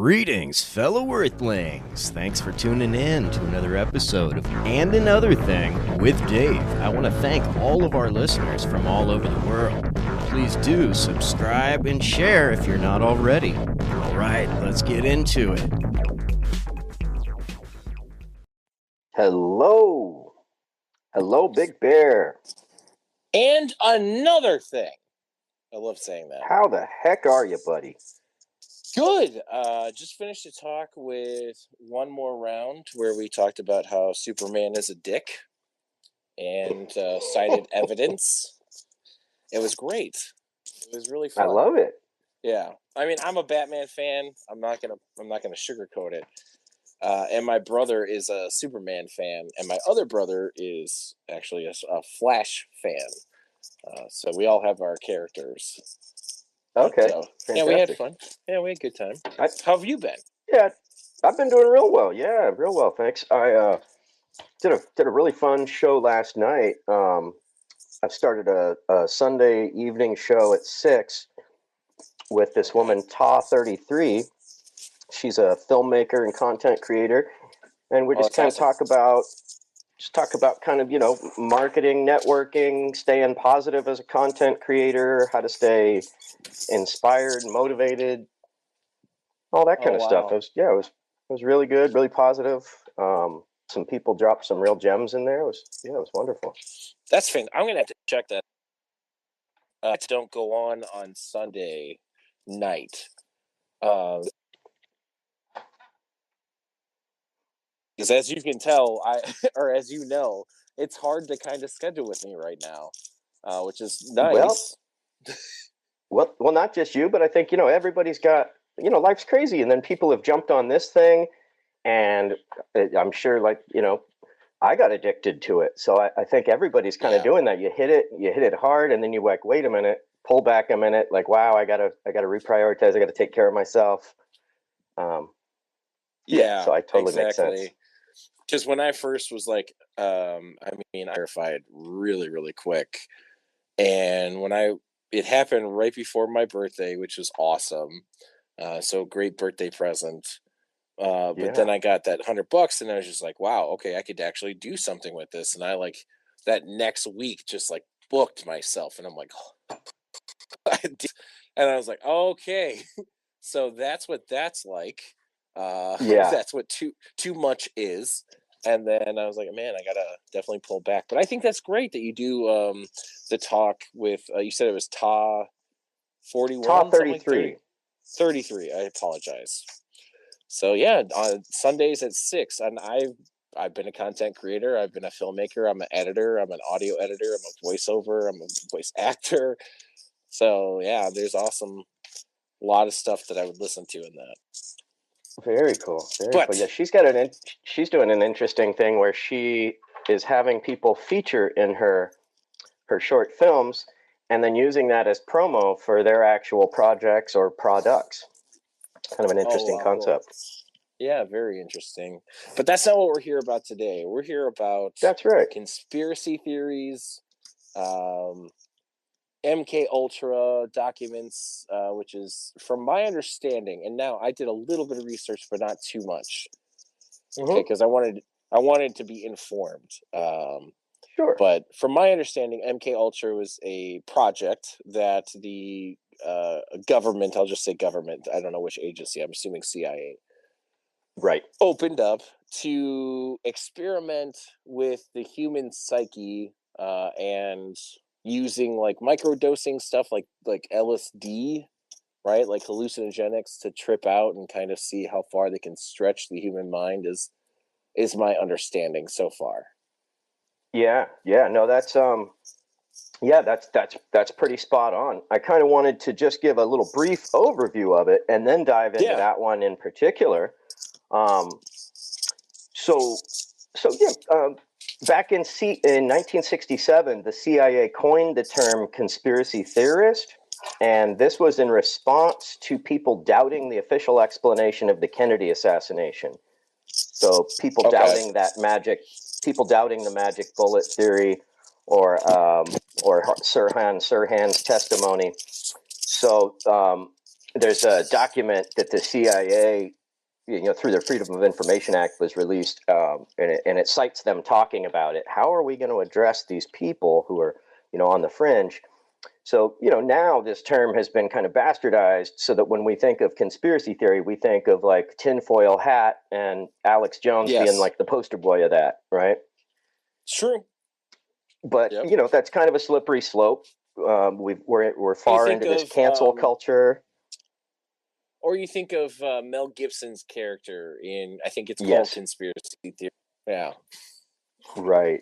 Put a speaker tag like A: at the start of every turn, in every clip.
A: Greetings, fellow Earthlings. Thanks for tuning in to another episode of And Another Thing with Dave. I want to thank all of our listeners from all over the world. Please do subscribe and share if you're not already. All right, let's get into it.
B: Hello. Hello, Big Bear.
C: And another thing. I love saying that.
B: How the heck are you, buddy?
C: Good. Just finished a talk with One More Round where we talked about how Superman is a dick and cited evidence. It was great. It was really fun.
B: I love it.
C: Yeah. I mean, I'm a Batman fan. I'm not gonna sugarcoat it. And my brother is a Superman fan, and my other brother is actually a Flash fan. So we all have our characters.
B: Okay.
C: Yeah, we had fun. Yeah, we had a good time. How have you been?
B: Yeah, I've been doing real well. Yeah, real well, thanks. I did a really fun show last night. I've started a Sunday evening show at 6 with this woman, Ta33. She's a filmmaker and content creator, and we just kind of talk about kind of, marketing, networking, staying positive as a content creator, how to stay inspired, motivated, all that kind of stuff. It was really good, really positive. Some people dropped some real gems in there. It was wonderful.
C: That's fine. I'm gonna have to check that. Don't go on Sunday night. Because as you can tell, as you know, it's hard to kind of schedule with me right now, which is nice.
B: Well, not just you, but I think, everybody's got, life's crazy. And then people have jumped on this thing, and I'm sure, I got addicted to it. So I think everybody's kind of doing that. You hit it hard, and then you're like, wait a minute, pull back a minute. Like, wow, I gotta reprioritize. I gotta take care of myself. So I totally make sense.
C: Because when I first was like, I verified really, really quick. And it happened right before my birthday, which was awesome. So great birthday present. But then I got that $100 and I was just like, wow, okay, I could actually do something with this. And I that next week just booked myself, and I'm like, and I was like, okay, so that's what that's like. That's what too much is. And then I was like, man, I gotta definitely pull back. But I think that's great that you do the talk with you said it was Ta 41,
B: Ta 33.
C: 33. I apologize. So yeah, on Sundays at 6, and I've been a content creator, I've been a filmmaker, I'm an editor, I'm an audio editor, I'm a voiceover, I'm a voice actor. So yeah, there's a lot of stuff that I would listen to in that.
B: Very cool. Cool. Yeah, she's doing an interesting thing where she is having people feature in her short films, and then using that as promo for their actual projects or products. Kind of an interesting concept.
C: Cool. Yeah, very interesting. But that's not what we're here about today. We're here about conspiracy theories, MK Ultra documents, which is, from my understanding, and now I did a little bit of research, but not too much. Okay, because I wanted to be informed.
B: Sure.
C: But from my understanding, MK Ultra was a project that the government, I'll just say government, I don't know which agency, I'm assuming CIA,
B: right,
C: opened up to experiment with the human psyche and using microdosing stuff like LSD, right? Like hallucinogenics to trip out and kind of see how far they can stretch the human mind is my understanding so far.
B: Yeah. No, that's that's pretty spot on. I kind of wanted to just give a little brief overview of it and then dive into that one in particular. Back in 1967, the CIA coined the term conspiracy theorist, and this was in response to people doubting the official explanation of the Kennedy assassination. So people doubting the magic bullet theory, or Sirhan's testimony. So there's a document that the CIA, through their Freedom of Information Act was released, and it cites them talking about it. How are we going to address these people who are, on the fringe? So, now this term has been kind of bastardized so that when we think of conspiracy theory, we think of like tinfoil hat and Alex Jones being like the poster boy of that, right?
C: It's true.
B: But, that's kind of a slippery slope. We're far into this cancel culture.
C: Or you think of Mel Gibson's character in, I think it's called Conspiracy Theory. Yeah.
B: Right.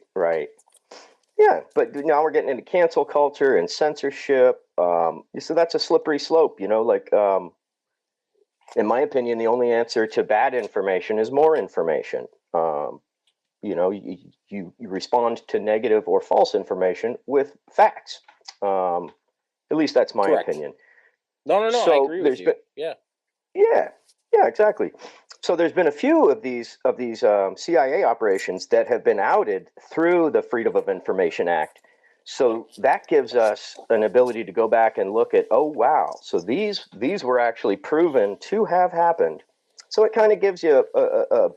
B: Yeah, but now we're getting into cancel culture and censorship. So that's a slippery slope, in my opinion, the only answer to bad information is more information. You respond to negative or false information with facts. At least that's my opinion.
C: No, I agree with you.
B: Yeah, exactly. So there's been a few of these CIA operations that have been outed through the Freedom of Information Act. So that gives us an ability to go back and look at, oh wow, so these were actually proven to have happened. So it kind of gives you a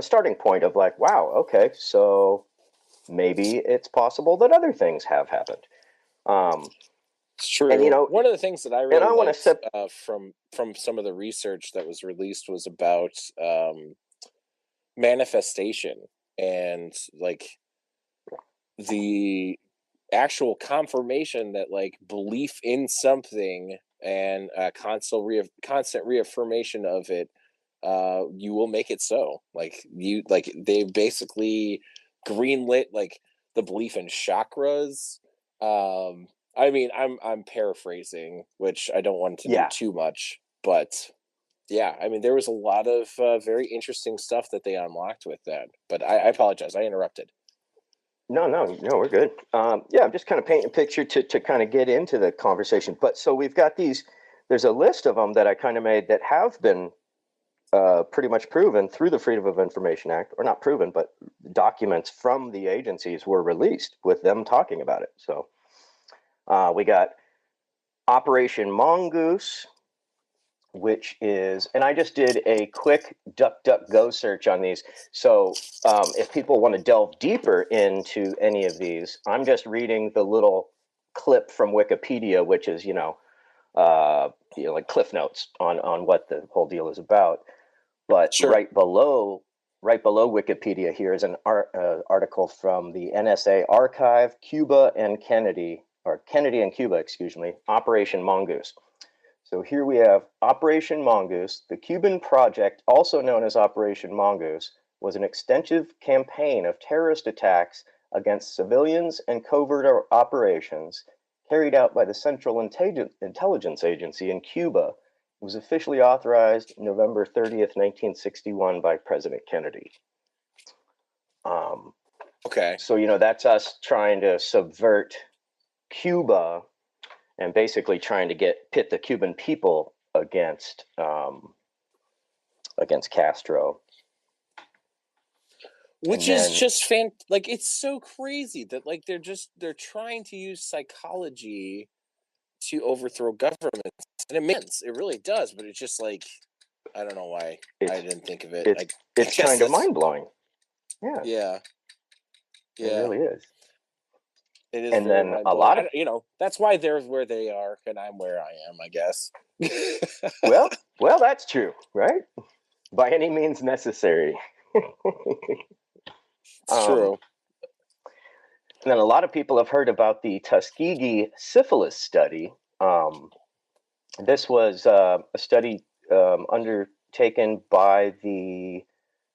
B: starting point of like, wow, okay, so maybe it's possible that other things have happened.
C: It's true. And one of the things that I really liked from some of the research that was released was about manifestation and like the actual confirmation that like belief in something and constant reaffirmation of it, you will make it so. They basically greenlit like the belief in chakras. I mean, I'm paraphrasing, which I don't want to do too much, but yeah, I mean, there was a lot of very interesting stuff that they unlocked with that. But I apologize, I interrupted.
B: No, we're good. I'm just kind of painting a picture to kind of get into the conversation. But so we've got there's a list of them that I kind of made that have been pretty much proven through the Freedom of Information Act, or not proven, but documents from the agencies were released with them talking about it. So we got Operation Mongoose, which is, and I just did a quick DuckDuckGo search on these. So if people want to delve deeper into any of these, I'm just reading the little clip from Wikipedia, which is, like Cliff Notes on what the whole deal is about. But right below Wikipedia here is an article from the NSA Archive, Cuba and Kennedy and Cuba, excuse me, Operation Mongoose. So here we have Operation Mongoose. The Cuban project, also known as Operation Mongoose, was an extensive campaign of terrorist attacks against civilians and covert operations carried out by the Central Intelligence Agency in Cuba. It was officially authorized November 30th, 1961 by President Kennedy.
C: Okay.
B: So, that's us trying to subvert Cuba and basically trying to pit the Cuban people against Castro.
C: Which is just it's so crazy that like they're trying to use psychology to overthrow governments. And it makes it really does, but it's just like I don't know why I didn't think of it.
B: It's kind of mind blowing.
C: Yeah.
B: It really is.
C: It is, and then a lot of that's why they're where they are, and I'm where I am, I guess.
B: well, that's true, right? By any means necessary.
C: It's true.
B: And then a lot of people have heard about the Tuskegee syphilis study. This was a study undertaken by the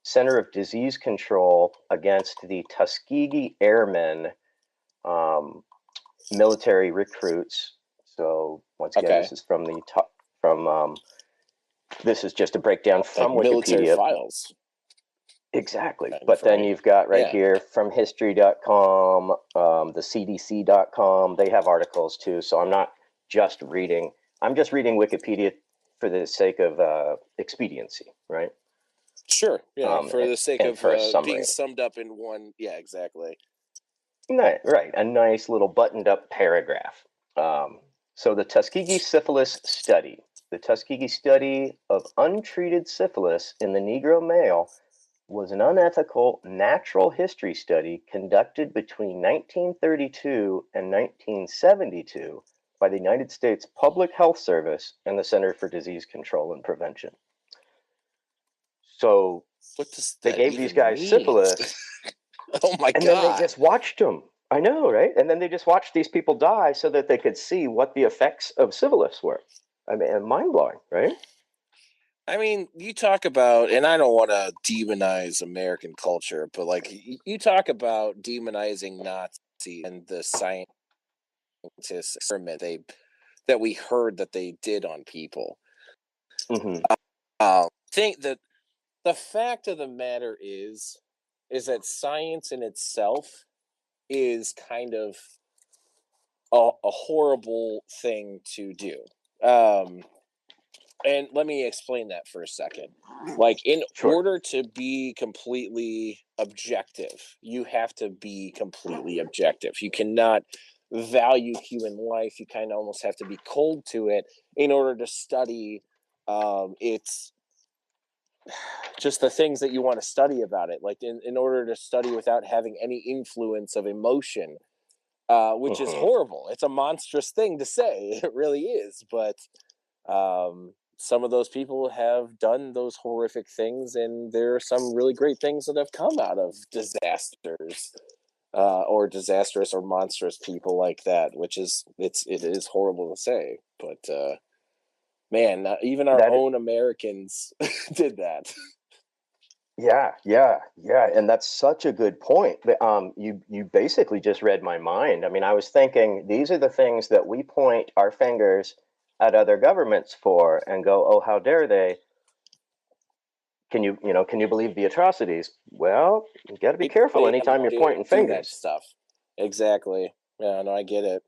B: Center of Disease Control against the Tuskegee Airmen. Military recruits. So once again, this is from the top. This is just a breakdown from Wikipedia.
C: Military files.
B: Exactly. But then you've got here from history.com, the CDC.com. They have articles too. So I'm not just reading. I'm just reading Wikipedia for the sake of expediency, right?
C: Sure. Yeah. For the sake of being summed up in one. Yeah, exactly.
B: Right, a nice little buttoned up paragraph. So the Tuskegee syphilis study. The Tuskegee study of untreated syphilis in the Negro male was an unethical natural history study conducted between 1932 and 1972 by the United States Public Health Service and the Center for Disease Control and Prevention. So
C: what does
B: they
C: that
B: gave
C: even
B: these guys
C: mean?
B: syphilis.
C: Oh my
B: and
C: God.
B: then they just watched them. I know, right? And then they just watched these people die so that they could see what the effects of syphilis were. I mean, mind-blowing, right?
C: I mean, you talk about, and I don't want to demonize American culture, but like you talk about demonizing Nazis and the scientists experiment that we heard that they did on people.
B: Mm-hmm.
C: Think that the fact of the matter is that science in itself is kind of a horrible thing to do. And let me explain that for a second. Like, in order to be completely objective, you have to be completely objective. You cannot value human life. You kind of almost have to be cold to it in order to study its just the things that you want to study about it. Like, in order to study without having any influence of emotion, which is horrible. It's a monstrous thing to say. It really is. But some of those people have done those horrific things, and there are some really great things that have come out of disasters or disastrous or monstrous people like that, which is it is horrible to say, but man, even our own Americans did that.
B: Yeah, and that's such a good point. You basically just read my mind. I mean, I was thinking these are the things that we point our fingers at other governments for and go, oh, how dare they? Can you believe the atrocities? Well, you got to be careful anytime you're pointing fingers.
C: That stuff. Exactly. Yeah, no, I get it.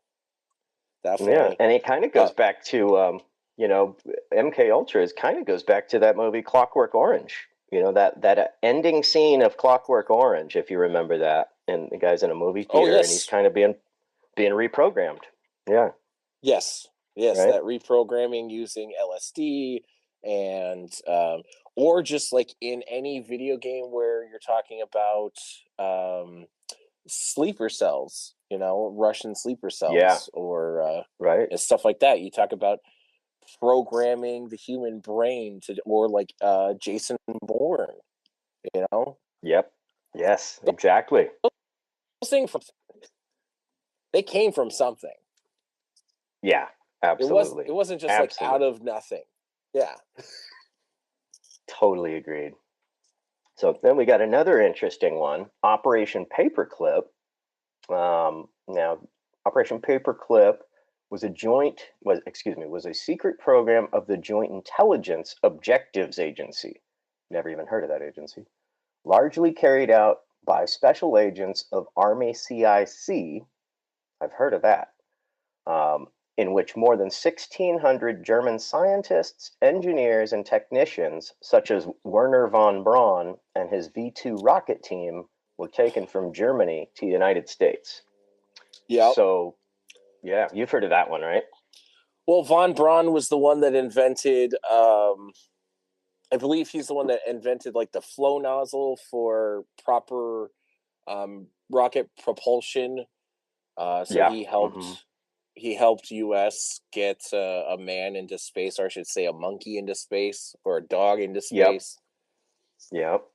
C: Definitely.
B: Yeah, and it kind of goes back to MK Ultra kind of goes back to that movie Clockwork Orange. You know, that ending scene of Clockwork Orange, if you remember that, and the guy's in a movie theater and he's kind of being reprogrammed. Yeah.
C: Yes.
B: Right?
C: That reprogramming using LSD and or just like in any video game where you're talking about sleeper cells, Russian sleeper cells, or
B: right,
C: stuff like that. You talk about programming the human brain or like Jason Bourne,
B: Yep. Yes, exactly.
C: Those things they came from something.
B: Yeah, absolutely.
C: It wasn't just like out of nothing. Yeah.
B: Totally agreed. So then we got another interesting one, Operation Paperclip. Now, Operation Paperclip was a secret program of the Joint Intelligence Objectives Agency. Never even heard of that agency. Largely carried out by special agents of Army CIC. I've heard of that. In which more than 1,600 German scientists, engineers, and technicians, such as Werner von Braun and his V-2 rocket team, were taken from Germany to the United States.
C: Yeah.
B: So, yeah, you've heard of that one, right?
C: Well, von Braun was the one that invented, I believe he's the one that invented like the flow nozzle for proper rocket propulsion. He helped. Mm-hmm. He helped U.S. get a man into space, or I should say a monkey into space, or a dog into space.
B: Yep.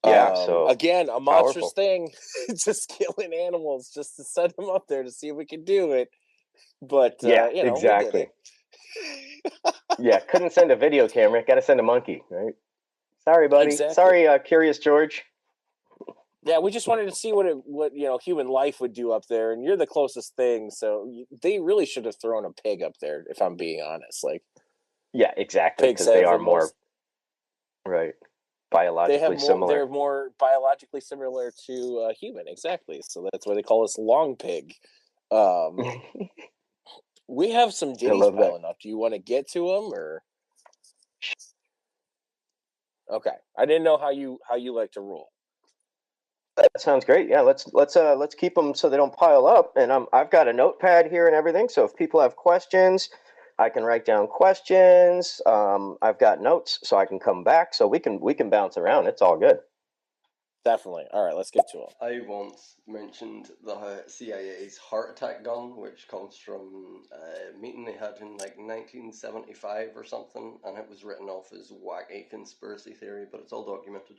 B: Yeah, so
C: again, a monstrous thing, just killing animals just to send them up there to see if we can do it. But
B: exactly. We did it. couldn't send a video camera, got to send a monkey, right? Sorry, buddy. Exactly. Sorry, Curious George.
C: Yeah, we just wanted to see what human life would do up there, and you're the closest thing, so they really should have thrown a pig up there, if I'm being honest. Like,
B: yeah, exactly, because they are more right biologically similar.
C: They're more biologically similar to human, exactly. So that's why they call us long pig. We have some ditties piling up. Do you want to get to them, or? Okay, I didn't know how you like to roll.
B: That sounds great. Yeah, let's keep them so they don't pile up. And I've got a notepad here and everything. So if people have questions, I can write down questions. I've got notes, so I can come back. So we can bounce around. It's all good.
C: Definitely. All right, let's get to them.
D: I once mentioned the CIA's heart attack gun, which comes from a meeting they had in like 1975 or something, and it was written off as wacky conspiracy theory, but it's all documented.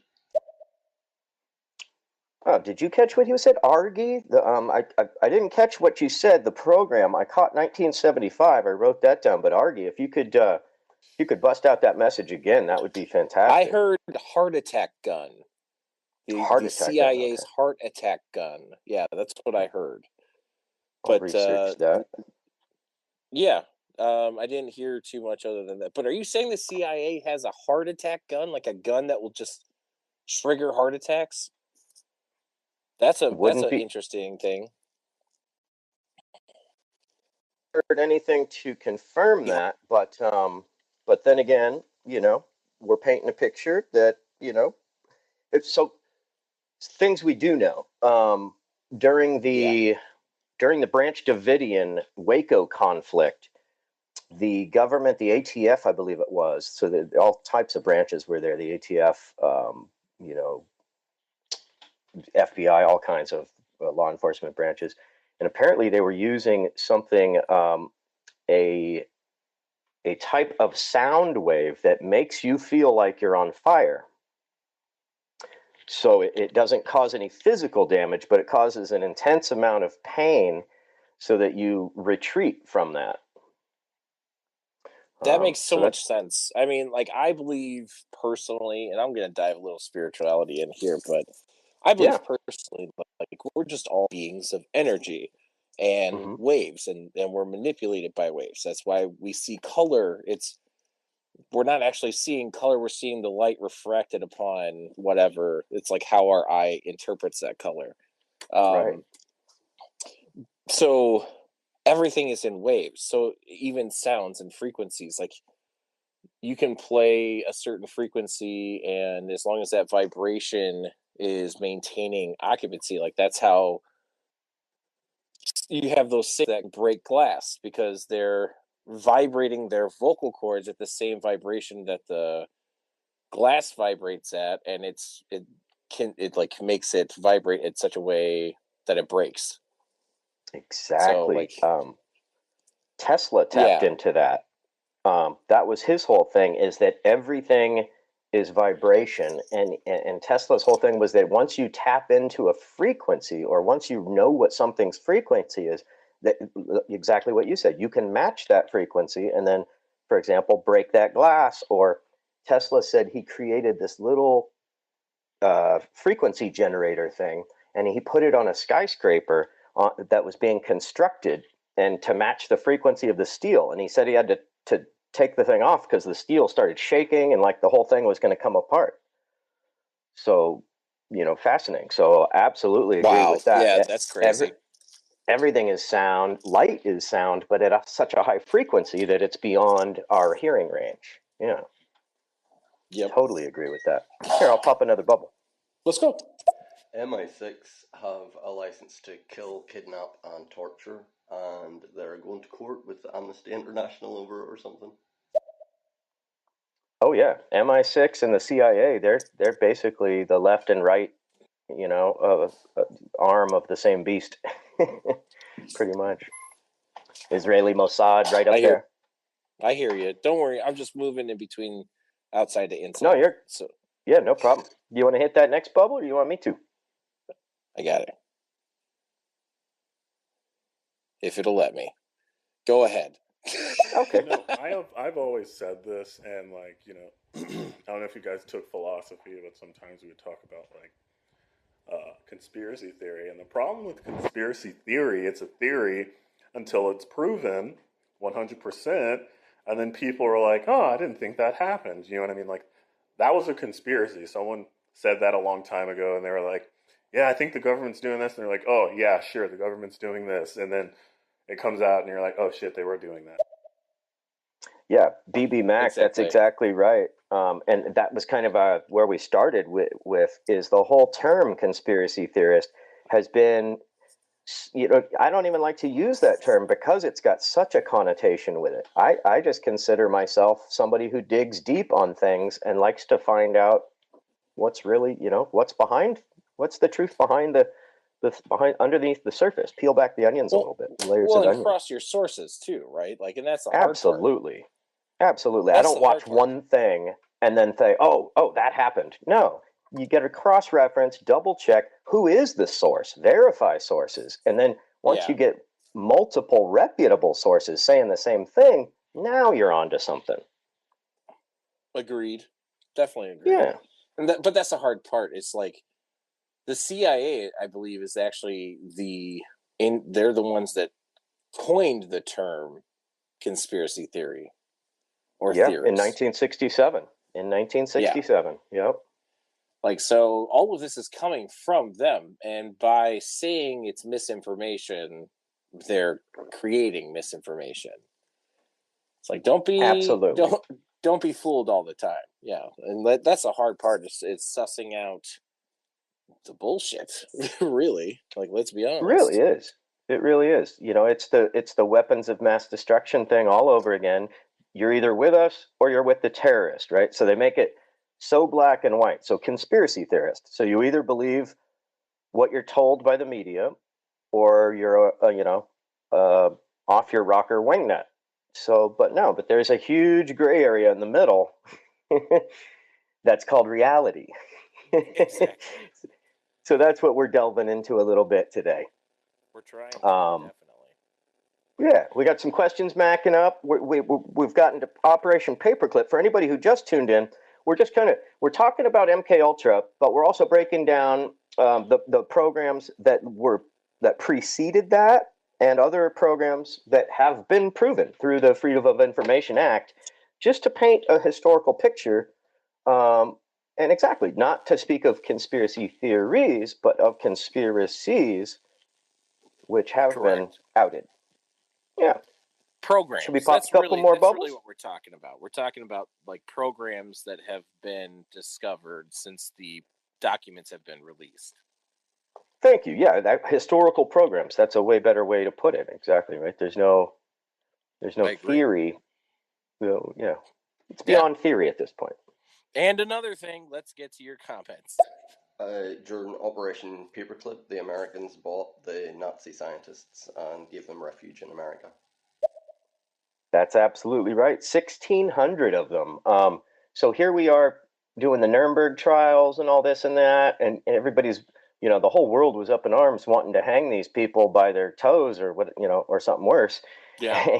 B: Oh, did you catch what you said, Argy? I didn't catch what you said. The program I caught 1975. I wrote that down. But Argy, if you could bust out that message again, that would be fantastic.
C: I heard heart attack gun. The CIA's
B: okay.
C: heart attack gun. Yeah, that's what I heard.
B: I'll research that.
C: Yeah, I didn't hear too much other than that. But are you saying the CIA has a heart attack gun, like a gun that will just trigger heart attacks? That's an interesting thing.
B: Heard anything to confirm that, but then again, we're painting a picture that it's so things we do know. During the Branch Davidian Waco conflict, the government, the ATF, I believe it was, so all types of branches were there. The ATF, FBI, all kinds of law enforcement branches, and apparently they were using something, a type of sound wave that makes you feel like you're on fire. So it doesn't cause any physical damage, but it causes an intense amount of pain so that you retreat from that.
C: That makes so much sense. I mean, like, I believe personally, and I'm going to dive a little spirituality in here, but I believe personally, like, we're just all beings of energy and waves, and we're manipulated by waves. That's why we see color. We're not actually seeing color. We're seeing the light refracted upon whatever. It's like how our eye interprets that color.
B: Right.
C: So everything is in waves. So even sounds and frequencies, like, you can play a certain frequency, and as long as that vibration is maintaining occupancy, like, that's how you have those things that break glass, because they're vibrating their vocal cords at the same vibration that the glass vibrates at, and it makes it vibrate in such a way that it breaks.
B: Exactly. So, Tesla tapped into that. That was his whole thing, is that everything is vibration, and Tesla's whole thing was that once you tap into a frequency, or once you know what something's frequency is, that exactly what you said, you can match that frequency and then, for example, break that glass. Or Tesla said he created this little frequency generator thing, and he put it on a skyscraper that was being constructed, and to match the frequency of the steel. And he said he had to take the thing off because the steel started shaking, and like the whole thing was going to come apart. So, fascinating. So absolutely agree with that.
C: Yeah, that's crazy.
B: Everything is sound. Light is sound, but at such a high frequency that it's beyond our hearing range. Yeah.
C: Yep.
B: Totally agree with that. Here, I'll pop another bubble.
C: Let's go.
D: MI6 have a license to kill, kidnap, and torture, and they're going to court with Amnesty International over it or something.
B: Oh yeah, MI6 and the CIA, they're basically the left and right, arm of the same beast, pretty much. Israeli Mossad right up there.
C: I hear you. Don't worry, I'm just moving in between outside to inside.
B: No, yeah, no problem. You want to hit that next bubble, or do you want me to?
C: I got it. If it'll let me. Go ahead.
B: Okay.
E: I've always said this, and I don't know if you guys took philosophy, but sometimes we would talk about conspiracy theory. And the problem with conspiracy theory, it's a theory until it's proven 100%, and then people are like, "Oh, I didn't think that happened." You know what I mean? Like, that was a conspiracy. Someone said that a long time ago, and they were like, "Yeah, I think the government's doing this." And they're like, "Oh, yeah, sure, the government's doing this." And then it comes out, and you're like, "Oh shit, they were doing that."
B: Yeah, BB Mac, exactly. That's exactly right. And that was kind of where we started with is the whole term conspiracy theorist has been I don't even like to use that term because it's got such a connotation with it. I just consider myself somebody who digs deep on things and likes to find out what's really, what's the truth behind behind underneath the surface. Peel back the onions a little bit, layers of
C: and
B: onion.
C: cross your sources too, right? Like, and that's the hard part.
B: Absolutely. Absolutely. I
C: That's
B: don't
C: the hard
B: watch
C: part.
B: one thing and then say, oh, that happened. No, you get a cross-reference, double check, who is the source, verify sources. And then once you get multiple reputable sources saying the same thing, now you're onto something.
C: Agreed. Definitely agreed.
B: Yeah.
C: But that's the hard part. It's like the CIA, I believe, is actually they're the ones that coined the term conspiracy theory or theories.
B: In 1967. Yep.
C: Like, so all of this is coming from them, and by saying it's misinformation, they're creating misinformation. It's like, don't be fooled all the time. Yeah, and that's the hard part. It's sussing out the bullshit. Really, like, let's be honest.
B: It really is. It's the weapons of mass destruction thing all over again. You're either with us or you're with the terrorist, right? So they make it so black and white. So conspiracy theorists. So you either believe what you're told by the media, or you're off your rocker wingnut. So, but there's a huge gray area in the middle that's called reality.
C: Exactly.
B: So that's what we're delving into a little bit today.
C: We're trying to, definitely.
B: Yeah, we got some questions macking up. We've gotten to Operation Paperclip. For anybody who just tuned in, we're talking about MK Ultra, but we're also breaking down the programs that preceded that, and other programs that have been proven through the Freedom of Information Act, just to paint a historical picture. And exactly, not to speak of conspiracy theories, but of conspiracies which have been outed. Yeah.
C: Programs.
B: Should we pop a couple more bubbles?
C: That's really what we're talking about. We're talking about, like, programs that have been discovered since the documents have been released.
B: Thank you. Yeah, that historical programs. That's a way better way to put it. Exactly, right? There's no theory. Yeah. It's beyond theory at this point.
C: And another thing, let's get to your comments.
D: During Operation Paperclip, the Americans bought the Nazi scientists and gave them refuge in America.
B: That's absolutely right. 1,600 of them. So here we are doing the Nuremberg trials and all this and that, and everybody's, the whole world was up in arms wanting to hang these people by their toes or or something worse.
C: Yeah.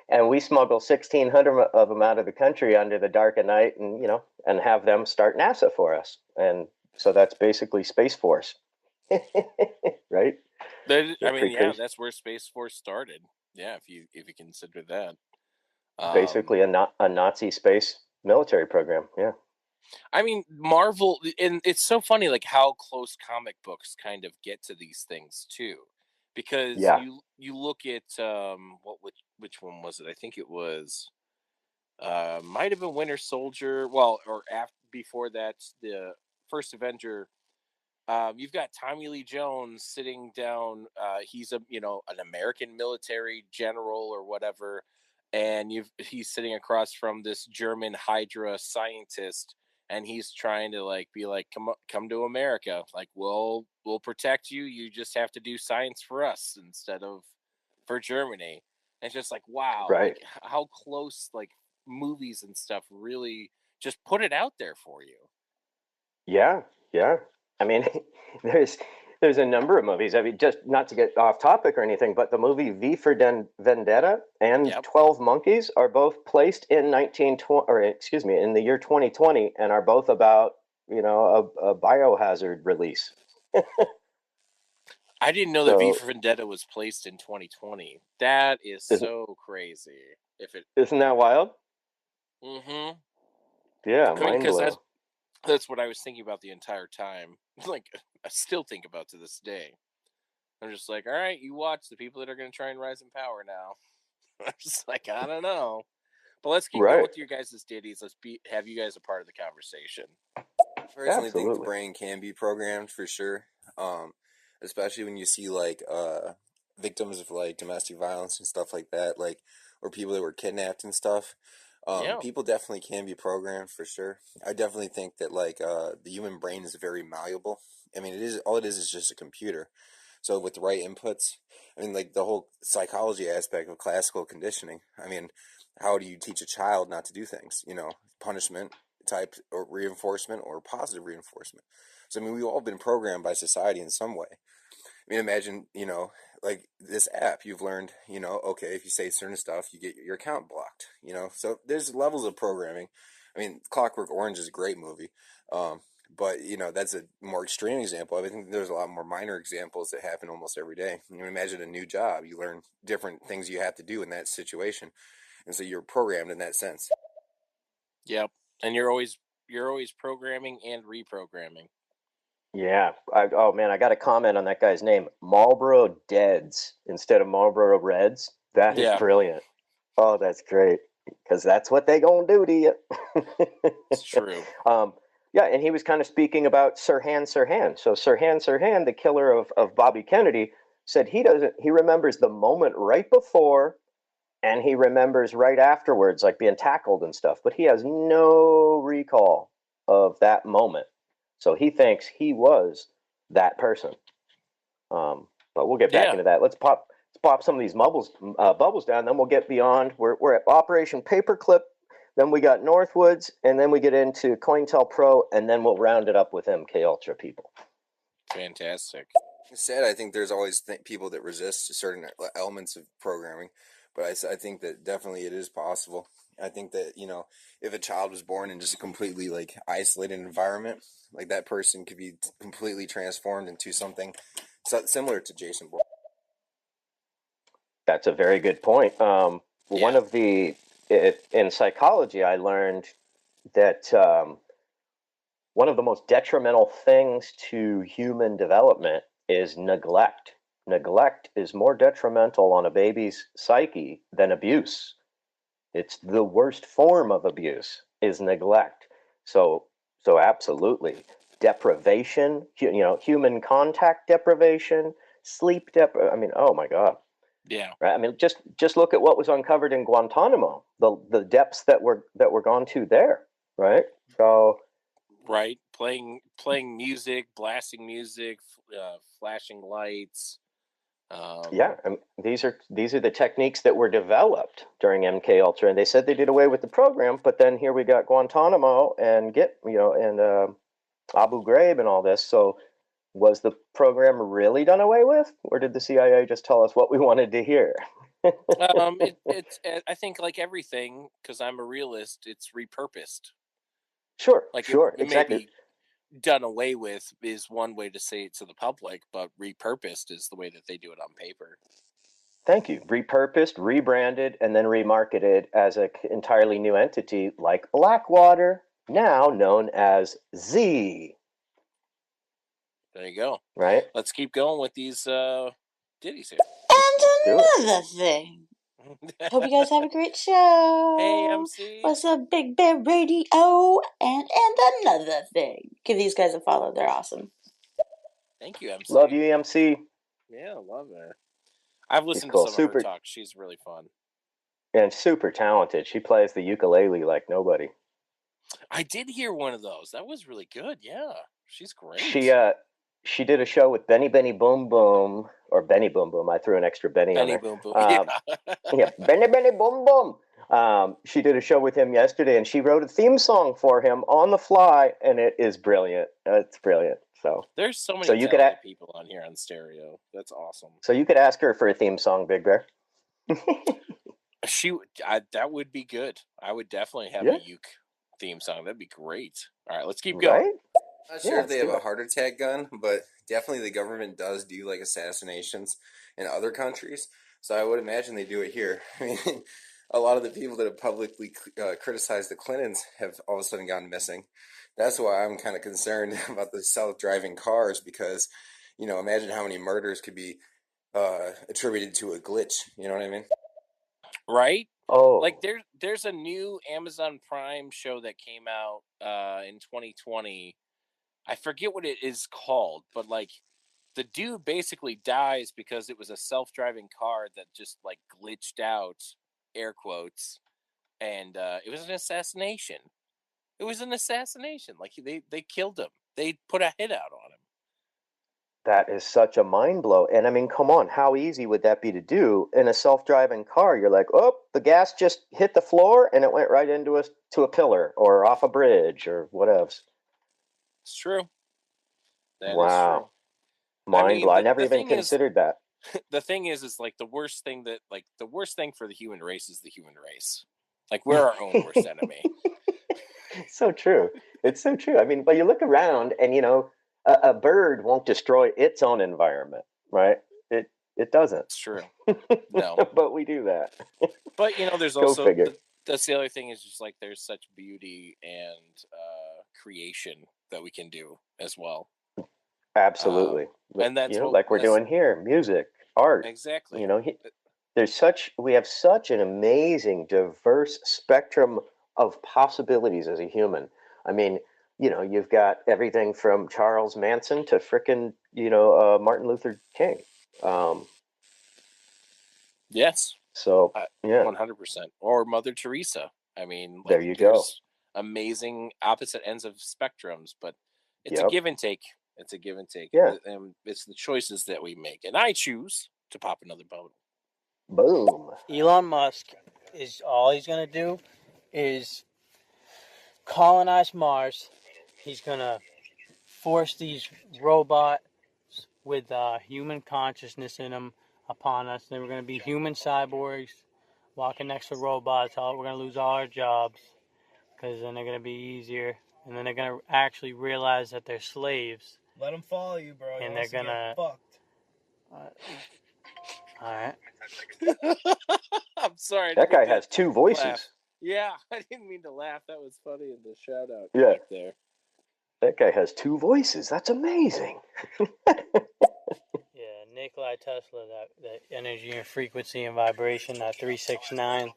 B: And we smuggle 1,600 of them out of the country under the dark of night, and and have them start NASA for us. And so that's basically Space Force, right?
C: That's where Space Force started. Yeah, if you consider that.
B: Basically a Nazi space military program. Yeah.
C: I mean, Marvel, and it's so funny, like, how close comic books kind of get to these things too, because you look at which one was it? I think it was might have been Winter Soldier. Well, or before that, the first Avenger. You've got Tommy Lee Jones sitting down. He's an American military general or whatever, and he's sitting across from this German Hydra scientist, and he's trying to be like, come to America. Like, we'll protect you. You just have to do science for us instead of for Germany. And it's just like, wow,
B: right.
C: Like, how close movies and stuff really just put it out there for you.
B: Yeah. I mean, there's a number of movies. I mean, just not to get off topic or anything, but the movie V for Vendetta and 12 Monkeys are both placed in in the year 2020, and are both about a biohazard release.
C: I didn't know that V for Vendetta was placed in 2020. That is so crazy.
B: Isn't that wild?
C: Mm-hmm.
B: Yeah, mind-blowing.
C: That's what I was thinking about the entire time. Like, I still think about to this day. I'm just like, all right, you watch the people that are going to try and rise in power now. I'm just like, I don't know. But let's keep going with your guys' ditties. Let's have you guys a part of the conversation.
F: I personally think the brain can be programmed for sure. especially when you see like victims of like domestic violence and stuff like that, like or people that were kidnapped and stuff.
C: Yeah.
F: People definitely can be programmed for sure. I definitely think that like the human brain is very malleable. I mean, it is just a computer. So with the right inputs, I mean, like the whole psychology aspect of classical conditioning. I mean, how do you teach a child not to do things? You know, punishment type or reinforcement or positive reinforcement. So I mean, we've all been programmed by society in some way. I mean, imagine, you know, like this app, you've learned, you know, okay, if you say certain stuff, you get your account blocked, you know. So there's levels of programming. I mean, Clockwork Orange is a great movie. But, you know, that's a more extreme example. I think there's a lot more minor examples that happen almost every day. You know, imagine a new job. You learn different things you have to do in that situation. And so you're programmed in that sense.
C: Yep. And you're always programming and reprogramming.
B: Yeah. Oh man, I got a comment on that guy's name. Marlboro Deads instead of Marlboro Reds. That is brilliant. Oh, that's great. Because that's what they gonna do to you.
C: It's true.
B: Yeah, and he was kind of speaking about Sirhan Sirhan. So Sirhan, the killer of Bobby Kennedy, said he remembers the moment right before and he remembers right afterwards, like being tackled and stuff, but he has no recall of that moment. So he thinks he was that person. But we'll get back into that. Let's pop some of these bubbles down, then we'll get beyond. We're at Operation Paperclip, then we got Northwoods, and then we get into COINTELPRO, and then we'll round it up with MK Ultra people.
C: Fantastic.
F: Sad, I think there's always people that resist certain elements of programming, but I think that definitely it is possible. I think that, you know, if a child was born in just a completely like isolated environment, like that person could be completely transformed into something similar to Jason Bourne.
B: That's a very good point. One of in psychology, I learned that one of the most detrimental things to human development is neglect. Neglect is more detrimental on a baby's psyche than abuse. It's the worst form of abuse is neglect. So absolutely. Deprivation, you know, human contact deprivation, sleep I mean, oh my God.
C: Yeah.
B: Right. I mean, just look at what was uncovered in Guantanamo, the depths that were gone to there, right? So,
C: right, playing music, blasting music, flashing lights.
B: Yeah, I mean, these are the techniques that were developed during MK Ultra, and they said they did away with the program, but then here we got Guantanamo and Abu Ghraib and all this. So, was the program really done away with, or did the CIA just tell us what we wanted to hear?
C: It's I think like everything, because I'm a realist, it's repurposed.
B: Sure,
C: like
B: sure,
C: it
B: exactly.
C: May be done away with is one way to say it to the public, but repurposed is the way that they do it on paper.
B: Thank you. Repurposed, rebranded, and then remarketed as an entirely new entity like Blackwater, now known as Z.
C: There you go.
B: Right?
C: Let's keep going with these ditties here.
G: And another thing. Hope you guys have a great show.
C: Hey, MC.
G: What's up, Big Bear Radio? And another thing. Give these guys a follow. They're awesome.
C: Thank you, MC.
B: Love you, MC.
C: Yeah, love her. I've listened
B: cool.
C: to some of her talk. She's really fun.
B: And super talented. She plays the ukulele like nobody.
C: I did hear one of those. That was really good. Yeah, she's great.
B: She did a show with Benny Boom Boom, or Benny Boom Boom. I threw an extra Benny on there.
C: Boom Boom.
B: Yeah, Benny Boom Boom. She did a show with him yesterday, and she wrote a theme song for him on the fly, and it is brilliant. It's brilliant. So
C: there's so many talented people on here on stereo. That's awesome.
B: So you could ask her for a theme song, Big Bear.
C: That would be good. I would definitely have a uke theme song. That'd be great. All right, let's keep going.
B: Right?
F: I'm not sure if they have a heart attack gun, but definitely the government does do like assassinations in other countries. So I would imagine they do it here. I mean, a lot of the people that have publicly criticized the Clintons have all of a sudden gone missing. That's why I'm kind of concerned about the self-driving cars, because, you know, imagine how many murders could be attributed to a glitch. You know what I mean?
C: Right?
B: Oh,
C: like there's a new Amazon Prime show that came out in 2020. I forget what it is called, but like the dude basically dies because it was a self-driving car that just like glitched out, air quotes, and it was an assassination. It was an assassination. Like they killed him. They put a hit out on him.
B: That is such a mind blow. And I mean, come on, how easy would that be to do in a self-driving car? You're like, oh, the gas just hit the floor and it went right into a pillar or off a bridge or whatever.
C: It's true. That is
B: Wow.
C: true.
B: Mind blow. I never
C: the
B: even
C: thing
B: considered that.
C: The thing is like the worst thing for the human race is the human race. Like we're our own worst enemy.
B: So true. It's so true. I mean, but you look around and, you know, a bird won't destroy its own environment, right? It doesn't.
C: It's true. No.
B: But we do that.
C: But, you know, there's
B: Go
C: also,
B: figure.
C: that's the other thing is just like there's such beauty and creation that we can do as well.
B: Absolutely.
C: And that's
B: you know, like we're doing here, music, art.
C: Exactly.
B: You know, we have such an amazing, diverse spectrum of possibilities as a human. I mean, you know, you've got everything from Charles Manson to frickin', you know, Martin Luther King.
C: Yes.
B: So, yeah.
C: 100%. Or Mother Teresa. I mean, like,
B: there you go.
C: Amazing opposite ends of spectrums, but it's
B: Yep.
C: a give and take. It's a give and take.
B: Yeah.
C: And it's the choices that we make. And I choose to pop another bottle.
B: Boom.
H: Elon Musk is all he's going to do is colonize Mars. He's going to force these robots with human consciousness in them upon us. Then we're going to be human cyborgs walking next to robots. We're going to lose all our jobs because then they're going to be easier. And then they're going to actually realize that they're slaves.
I: Let them follow you, bro.
H: And they're going to...
I: fucked.
H: All right.
C: I'm sorry.
B: That guy has two voices.
C: Laugh. Yeah, I didn't mean to laugh. That was funny in the shout out back there.
B: That guy has two voices. That's amazing.
H: Yeah, Nikolai Tesla, that energy and frequency and vibration, that 369,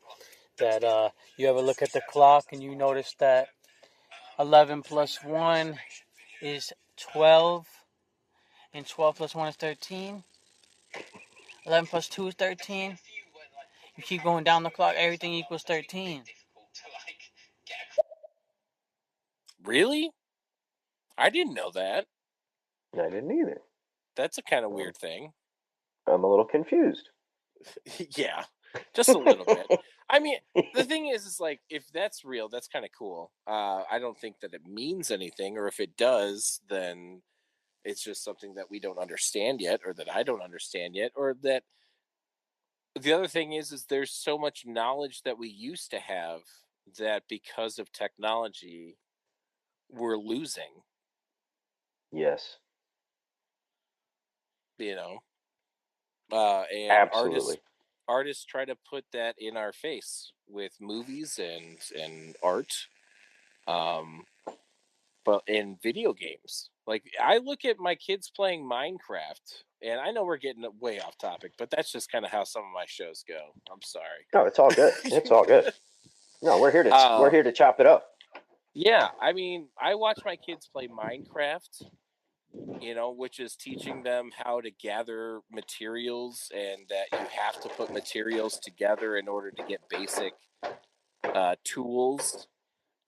H: that you ever look at the clock and you notice that 11 plus 1 is 12, and 12 plus 1 is 13. 11 plus 2 is 13. You keep going down the clock, everything equals 13.
C: Really? I didn't know that.
B: I didn't either.
C: That's a kind of weird thing.
B: I'm a little confused.
C: Yeah, just a little bit. I mean, the thing is like, if that's real, that's kind of cool. I don't think that it means anything, or if it does, then it's just something that we don't understand yet, or that I don't understand yet, or that the other thing is there's so much knowledge that we used to have that because of technology, we're losing.
B: Yes.
C: You know? And
B: absolutely.
C: Artists try to put that in our face with movies and art, but in video games. Like, I look at my kids playing Minecraft, and I know we're getting way off topic, but that's just kind of how some of my shows go. I'm sorry.
B: No, it's all good. It's all good. No, we're here to chop it up.
C: Yeah, I mean, I watch my kids play Minecraft, you know, which is teaching them how to gather materials, and that you have to put materials together in order to get basic tools,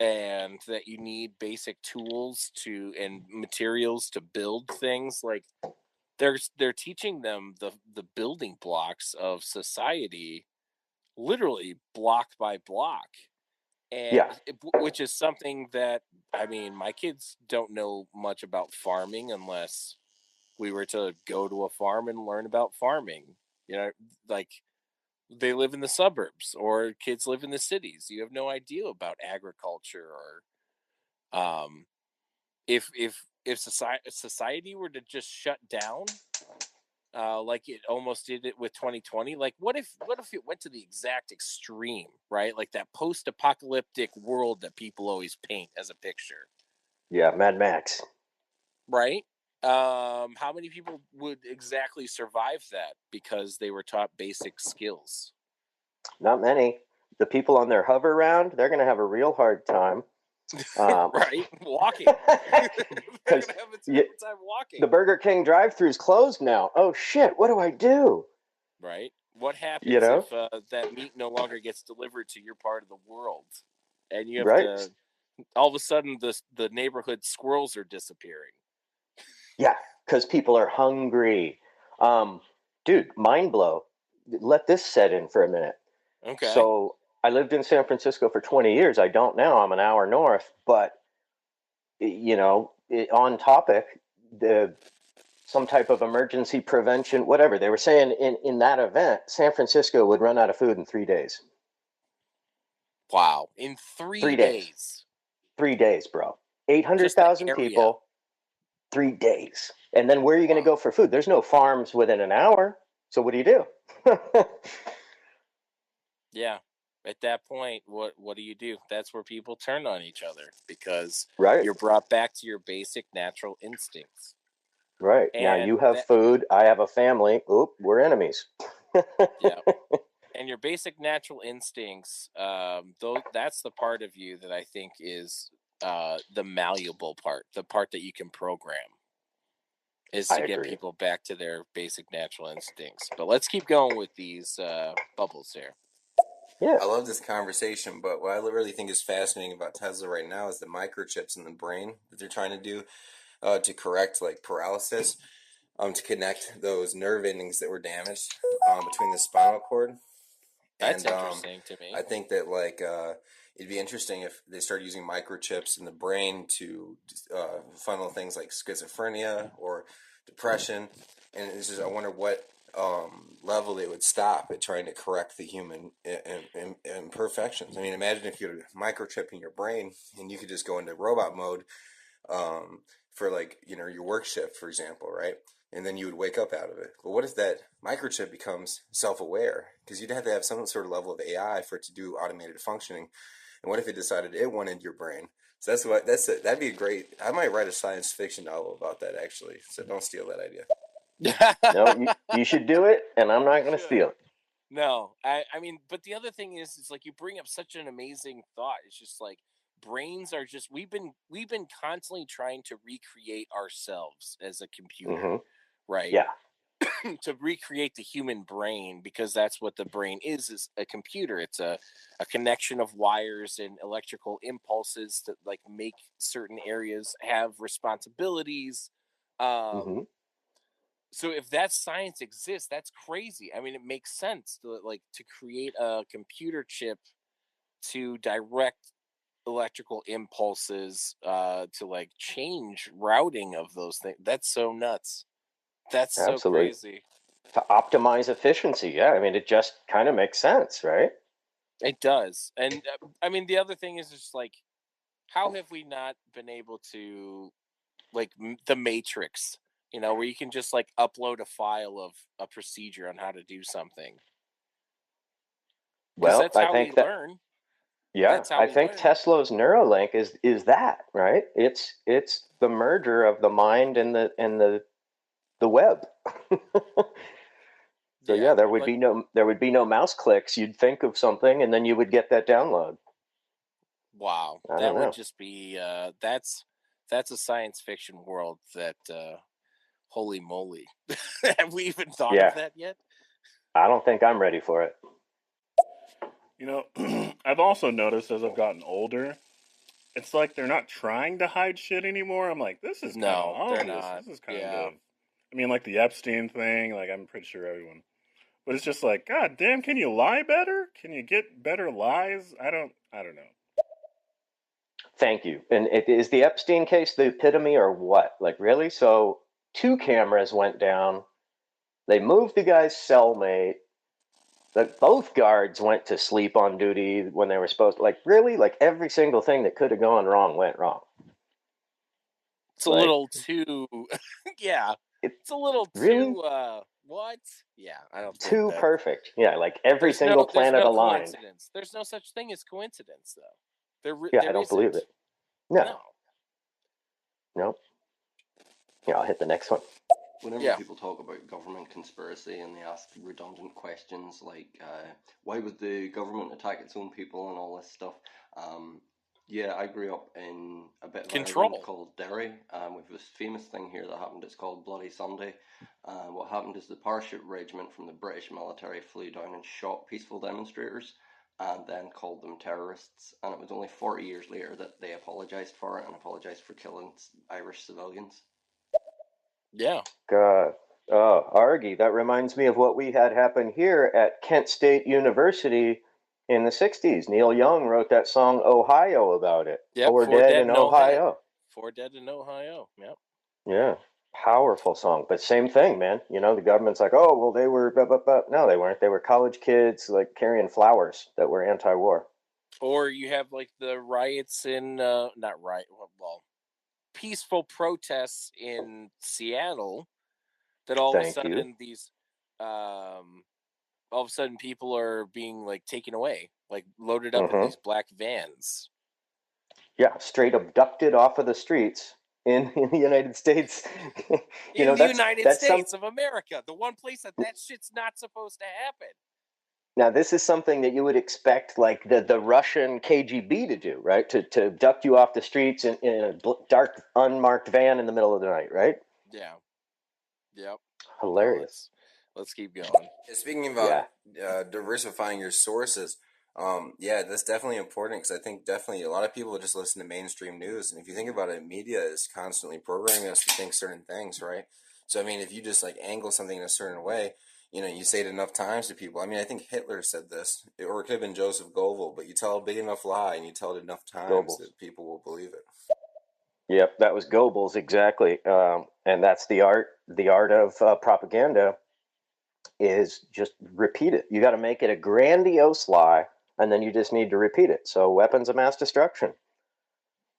C: and that you need basic tools and materials to build things. Like, they're teaching them the building blocks of society, literally block by block. And which is something that, I mean, my kids don't know much about farming unless we were to go to a farm and learn about farming. You know, like, they live in the suburbs, or kids live in the cities. You have no idea about agriculture, or if society were to just shut down, like it almost did it with 2020. Like, what if it went to the exact extreme, right? Like that post-apocalyptic world that people always paint as a picture.
B: Yeah, Mad Max.
C: Right? How many people would exactly survive that because they were taught basic skills?
B: Not many. The people on their hover round, they're going to have a real hard time.
C: Right? Walking.
B: because
C: gonna have a terrible time walking.
B: the Burger King drive-thru's closed now. Oh shit! What do I do?
C: Right? What happens
B: You know?
C: if that meat no longer gets delivered to your part of the world, and you have
B: Right?
C: to? All of a sudden, the neighborhood squirrels are disappearing.
B: Yeah, because people are hungry. Dude, mind blow. Let this set in for a minute.
C: Okay.
B: So I lived in San Francisco for 20 years. I don't now. I'm an hour north, but on topic, some type of emergency prevention, whatever. They were saying in that event, San Francisco would run out of food in 3 days.
C: Wow. In 3
B: 3
C: days.
B: 3 days, bro.
C: Just the
B: 800,000
C: area.
B: people, 3 days. And then where are you going to go for food? There's no farms within an hour. So what do you do?
C: Yeah. At that point, what do you do? That's where people turn on each other because
B: Right.
C: you're brought back to your basic natural instincts.
B: Right. Now
C: And
B: you have food, I have a family. Oop, we're enemies.
C: Yeah. And your basic natural instincts, that's the part of you that I think is the malleable part, the part that you can program, is to get people back to their basic natural instincts. But let's keep going with these bubbles here.
B: Yeah.
F: I love this conversation, but what I really think is fascinating about Tesla right now is the microchips in the brain that they're trying to do to correct like paralysis, to connect those nerve endings that were damaged between the spinal cord.
C: That's interesting to me.
F: I think that like it'd be interesting if they started using microchips in the brain to funnel things like schizophrenia or depression, and it's just I wonder what level they would stop at trying to correct the human imperfections. I mean, imagine if you had a microchip in your brain and you could just go into robot mode for like your work shift, for example, right? And then you would wake up out of it. But what if that microchip becomes self-aware? Because you'd have to have some sort of level of AI for it to do automated functioning. And what if it decided it wanted your brain? So that'd be a great. I might write a science fiction novel about that actually. So don't steal that idea.
B: No, you should do it, and I'm not going to steal it.
C: No, I mean, but the other thing is, it's like you bring up such an amazing thought. It's just like brains are just we've been constantly trying to recreate ourselves as a computer, right?
B: Yeah.
C: To recreate the human brain, because that's what the brain is a computer. It's a connection of wires and electrical impulses to like make certain areas have responsibilities. So if that science exists, that's crazy. I mean, it makes sense to create a computer chip to direct electrical impulses to like change routing of those things. That's so nuts. That's so crazy.
B: To optimize efficiency. Yeah, I mean, it just kind of makes sense, right?
C: It does. And I mean, the other thing is just like, how have we not been able to, like, the Matrix, where you can just like upload a file of a procedure on how to do something? Because that's how we learn.
B: Yeah, I think Tesla's Neuralink is that, right? It's the merger of the mind and the web. So yeah, there would be no mouse clicks. You'd think of something and then you would get that download.
C: Wow, that would just be that's a science fiction world that holy moly. Have we even thought of that yet?
B: I don't think I'm ready for it.
E: I've also noticed as I've gotten older, it's like they're not trying to hide shit anymore. I'm like, this is kind of ominous. This is kind of, I mean, like the Epstein thing, like I'm pretty sure everyone. But it's just like, God damn, can you lie better? Can you get better lies? I don't know.
B: Thank you. And is the Epstein case the epitome or what? Like, really? So 2 cameras went down. They moved the guy's cellmate. Both guards went to sleep on duty when they were supposed to. Like, really? Like, every single thing that could have gone wrong went wrong.
C: It's a little too... yeah. It's a little too... what? Yeah, I don't think
B: too perfect. Yeah, like every single planet aligned.
C: Coincidence. There's no such thing as coincidence, though.
B: I don't believe it. No. Yeah, I'll hit the next one.
D: Whenever people talk about government conspiracy and they ask redundant questions like, why would the government attack its own people and all this stuff, Yeah, I grew up in a bit of
C: Control.
D: Ireland called Derry. We've this famous thing here that happened. It's called Bloody Sunday. What happened is the parachute regiment from the British military flew down and shot peaceful demonstrators and then called them terrorists. And it was only 40 years later that they apologised for it and apologised for killing Irish civilians.
C: Yeah.
B: God. Oh, Argy, that reminds me of what we had happen here at Kent State University in the 60s. Neil Young wrote that song Ohio about it.
C: Yep.
B: Four dead in
C: no head.
B: Ohio.
C: 4 dead in Ohio. Yep.
B: Yeah. Powerful song. But same thing, man. You know, the government's like, oh, well, they were, blah, blah, blah. No, they weren't. They were college kids, like, carrying flowers that were anti-war.
C: Or you have, like, the riots in, not riot, well, peaceful protests in Seattle that all of a sudden these, all of a sudden people are being, like, taken away, like, loaded up in these black vans.
B: Yeah, straight abducted off of the streets in the United States.
C: In the United States of America, the one place that shit's not supposed to happen.
B: Now, this is something that you would expect, like, the Russian KGB to do, right? To abduct you off the streets in a dark, unmarked van in the middle of the night, right?
C: Yeah. Yep.
B: Hilarious.
C: No, let's keep going.
F: Speaking about diversifying your sources, yeah, that's definitely important because I think definitely a lot of people just listen to mainstream news. And if you think about it, media is constantly programming us to think certain things, right? So, I mean, if you just like angle something in a certain way, you know, you say it enough times to people. I mean, I think Hitler said this, or it could have been Joseph Goebbels, but you tell a big enough lie and you tell it enough times that people will believe it.
B: Yep, that was Goebbels, exactly. And that's the art of propaganda is just repeat it. You got to make it a grandiose lie, and then you just need to repeat it. So weapons of mass destruction.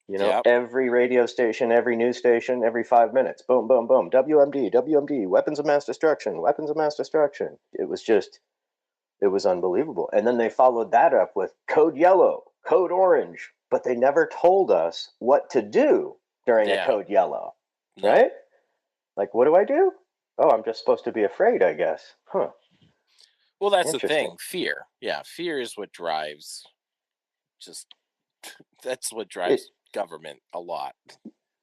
B: You know, every radio station, every news station, every 5 minutes, boom, boom, boom, WMD, weapons of mass destruction, weapons of mass destruction. It was unbelievable. And then they followed that up with code yellow, code orange, but they never told us what to do during a code yellow, right? Like, what do I do? Oh, I'm just supposed to be afraid, I guess. Huh.
C: Well, that's the thing. Fear. Yeah, fear is what drives that's what drives government a lot,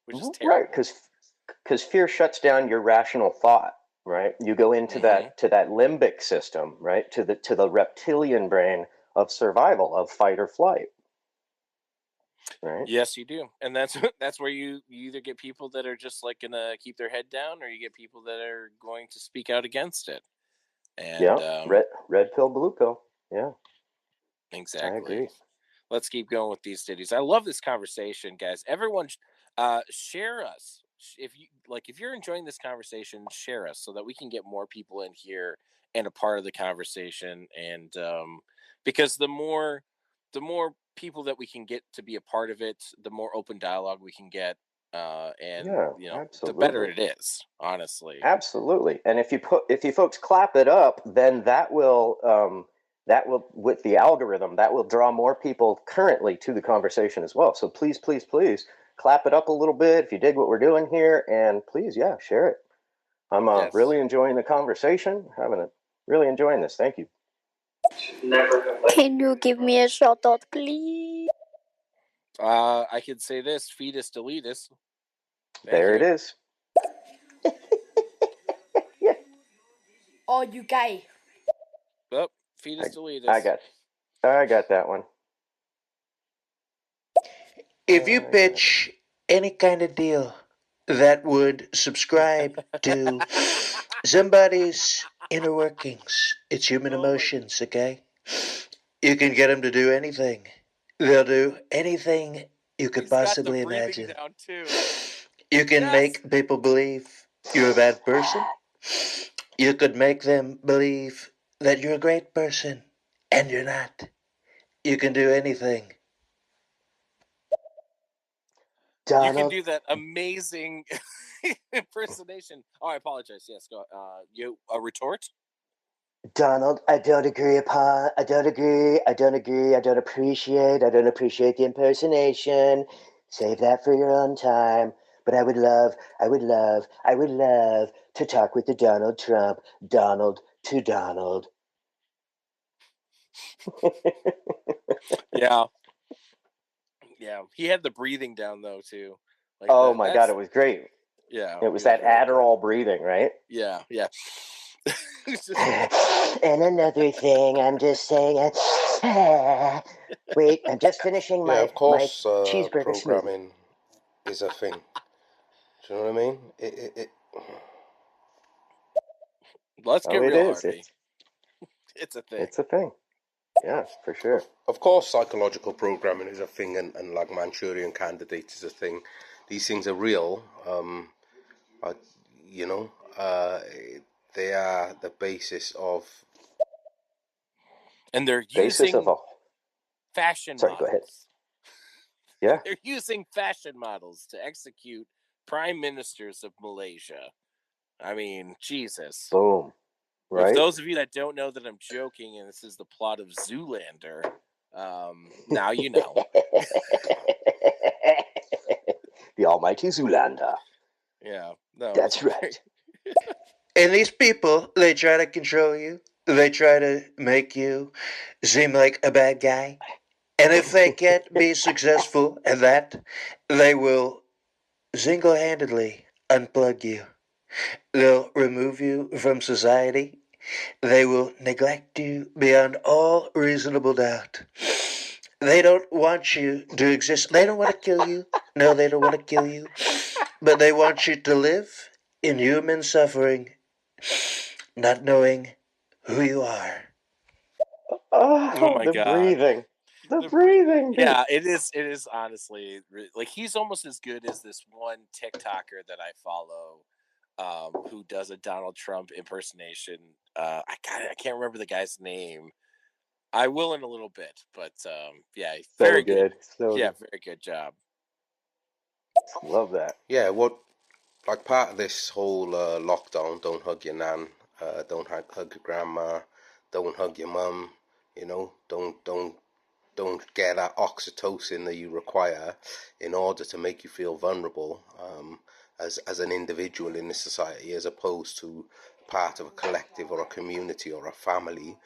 C: which is terrible.
B: Right, because fear shuts down your rational thought, right? You go into that limbic system, right? To the reptilian brain of survival, of fight or flight. Right?
C: Yes, you do. And that's where you either get people that are just like gonna keep their head down, or you get people that are going to speak out against it. And
B: red pill, blue pill. Yeah.
C: Exactly.
B: I agree.
C: Let's keep going with these ditties. I love this conversation, guys. Everyone share us. If you're enjoying this conversation, share us so that we can get more people in here and a part of the conversation. And because the more people that we can get to be a part of it, the more open dialogue we can get, the better it is, honestly.
B: Absolutely. And if you folks clap it up, then that will with the algorithm, that will draw more people currently to the conversation as well. So please, please, please clap it up a little bit if you dig what we're doing here, and please, share it. I'm really enjoying the conversation. Really enjoying this. Thank you.
I: Can you give me a shout out, please?
C: I could say this: fetus deletus.
B: There it is.
I: Oh, you gay.
C: Oh, fetus deletus.
B: I got that one.
J: If you pitch any kind of deal that would subscribe to somebody's inner workings, it's human emotions, okay? You can get them to do anything. They'll do anything you could possibly imagine.
C: Down too.
J: You can make people believe you're a bad person. You could make them believe that you're a great person, and you're not. You can do anything.
C: Donald. You can do that amazing impersonation. Oh, I apologize. Yes, go. You a retort?
B: Donald, I don't agree. I don't appreciate the impersonation. Save that for your own time. But I would love to talk with the Donald Trump. Donald to Donald.
C: Yeah. Yeah, he had the breathing down though too. Like
B: oh my God, it was great.
C: Yeah,
B: it was that Adderall breathing, right?
C: Yeah, yeah.
B: And another thing, I'm just saying. Wait, I'm just finishing my
K: of course,
B: my cheeseburger
K: programming is a thing. Do you know what I mean?
C: Let's get real, Harvey. It's a thing.
B: It's a thing. Yeah, for sure.
K: Of course, psychological programming is a thing, and like Manchurian Candidate is a thing. These things are real. They are the basis of.
C: And they're using fashion
B: Sorry,
C: models.
B: go ahead. Yeah.
C: They're using fashion models to execute prime ministers of Malaysia. I mean, Jesus.
B: Boom. Right.
C: For those of you that don't know that I'm joking, and this is the plot of Zoolander, now you know.
B: The almighty Zoolander.
C: Yeah. No,
B: that's right.
J: And these people, they try to control you. They try to make you seem like a bad guy. And if they can't be successful at that, they will single-handedly unplug you. They'll remove you from society. They will neglect you beyond all reasonable doubt. They don't want you to exist. They don't want to kill you. No, they don't want to kill you. But they want you to live in human suffering, not knowing who you are.
B: Oh
C: my
B: the
C: God.
B: Breathing. The breathing.
C: Yeah, it is honestly, like, he's almost as good as this one TikToker that I follow, who does a Donald Trump impersonation. I can't remember the guy's name. I will in a little bit, but yeah, very good. Yeah, very good job.
B: Love that.
K: Yeah, like part of this whole lockdown, don't hug your nan, don't hug your grandma, don't hug your mum, don't get that oxytocin that you require in order to make you feel vulnerable as an individual in this society, as opposed to part of a collective or a community or a family.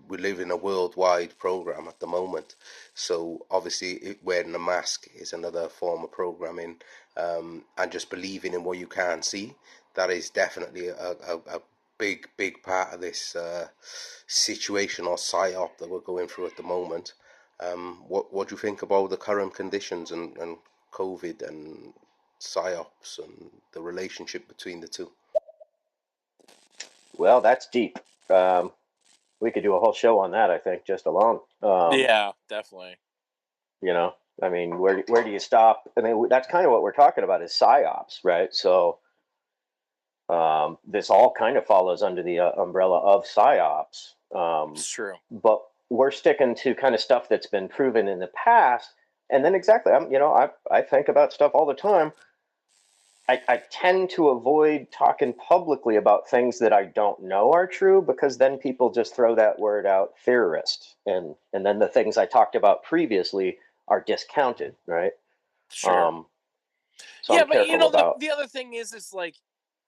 K: We live in a worldwide program at the moment, so obviously wearing a mask is another form of programming, and just believing in what you can't see. That is definitely a big part of this situation or psyop that we're going through at the moment. What do you think about the current conditions and COVID and psyops and the relationship between the two?
B: Well, that's deep. We could do a whole show on that, I think, just alone.
C: Yeah, definitely.
B: I mean, where do you stop? I mean, that's kind of what we're talking about is psyops, right? So this all kind of follows under the umbrella of psyops.
C: It's true.
B: But we're sticking to kind of stuff that's been proven in the past. And then exactly, I think about stuff all the time. I tend to avoid talking publicly about things that I don't know are true, because then people just throw that word out, theorist, and then the things I talked about previously are discounted, right?
C: Sure.
B: So
C: yeah,
B: I'm
C: but the other thing is like,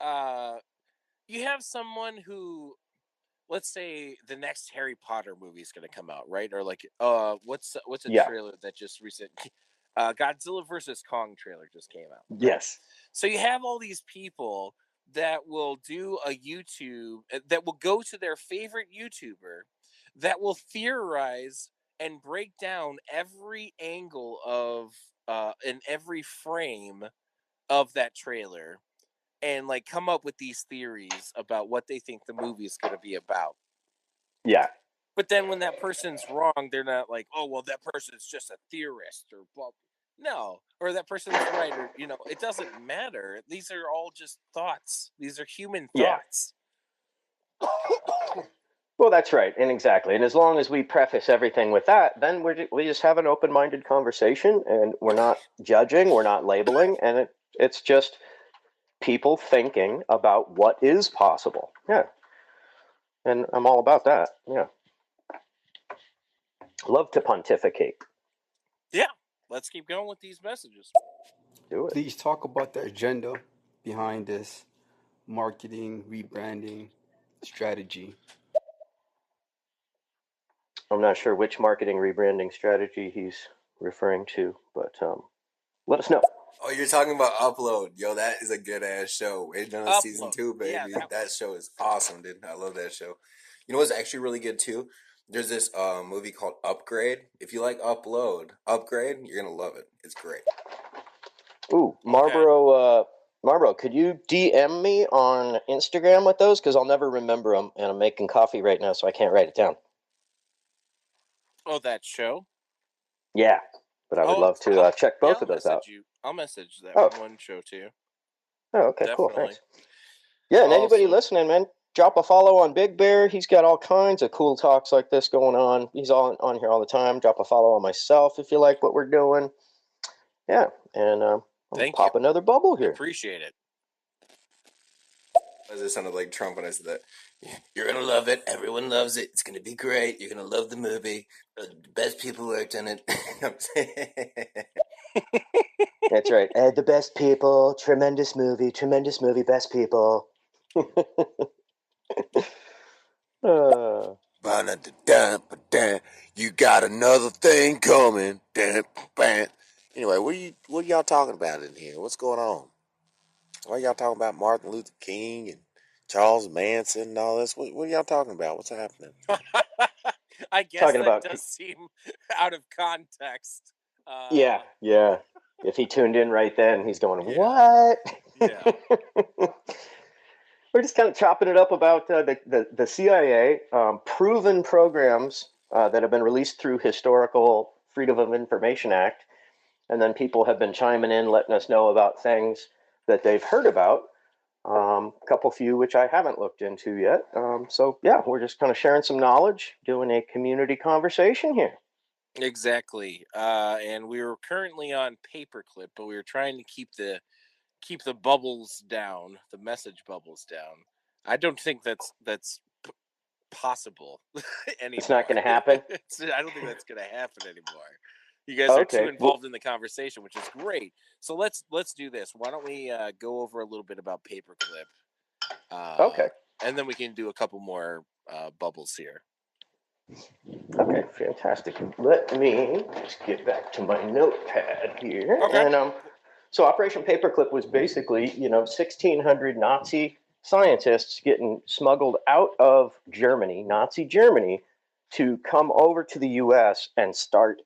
C: you have someone who, let's say the next Harry Potter movie is going to come out, right? Or like, what's a trailer that just Godzilla vs. Kong trailer just came out. Right?
B: Yes.
C: So you have all these people that will do a YouTube, that will go to their favorite YouTuber, that will theorize and break down every angle of in every frame of that trailer, and like come up with these theories about what they think the movie is going to be about.
B: Yeah.
C: But then when that person's wrong, they're not like, oh, well, that person's just a theorist or blah. No, or that person's right, or it doesn't matter. These are all just thoughts. These are human thoughts.
B: Well, that's right, and exactly. And as long as we preface everything with that, then we just have an open-minded conversation, and we're not judging, we're not labeling, and it's just people thinking about what is possible. Yeah, and I'm all about that. Yeah, love to pontificate.
C: Yeah, let's keep going with these messages.
B: Do it.
L: Please talk about the agenda behind this marketing, rebranding strategy.
B: I'm not sure which marketing rebranding strategy he's referring to, but let us know.
F: Oh, you're talking about Upload. Yo, that is a good ass show. Waiting on season 2, baby.
C: Yeah,
F: that show is awesome, dude. I love that show. You know what's actually really good too? There's this movie called Upgrade. If you like Upgrade, you're gonna love it. It's great.
B: Ooh, Marlboro, could you DM me on Instagram with those? Because I'll never remember them, and I'm making coffee right now, so I can't write it down.
C: Oh, that show?
B: Yeah, but I would love to check both of those out.
C: I'll message that one show to you.
B: Oh, okay,
C: Definitely.
B: cool, thanks. Yeah, and anybody listening, man, drop a follow on Big Bear. He's got all kinds of cool talks like this going on. He's on here all the time. Drop a follow on myself if you like what we're doing. Yeah, and I'll pop another bubble here.
C: Appreciate it.
F: As it sounded like Trump when I said that. You're gonna love it. Everyone loves it. It's gonna be great. You're gonna love the movie. The best people worked on it.
B: That's right. The best people. Tremendous movie. Best people.
M: You got another thing coming. Anyway, what are y'all talking about in here? What's going on? Why are y'all talking about Martin Luther King and Charles Manson and all this? What are y'all talking about? What's happening?
C: I guess that does seem out of context.
B: Yeah. If he tuned in right then, he's going, what?
C: Yeah.
B: We're just kind of chopping it up about the CIA, proven programs that have been released through historical Freedom of Information Act. And then people have been chiming in, letting us know about things that they've heard about. A couple few which I haven't looked into yet. So yeah, we're just kind of sharing some knowledge, doing a community conversation here.
C: Exactly. And we were currently on Paperclip, but we were trying to keep the bubbles down, the message bubbles down. I don't think that's possible anymore.
B: It's not going to happen?
C: I don't think that's going to happen anymore. You guys are too involved in the conversation, which is great. So let's do this. Why don't we go over a little bit about Paperclip?
B: Okay.
C: And then we can do a couple more bubbles here.
B: Okay, fantastic. Let me just get back to my notepad here.
C: Okay.
B: And so Operation Paperclip was basically, 1,600 Nazi scientists getting smuggled out of Germany, Nazi Germany, to come over to the U.S. and start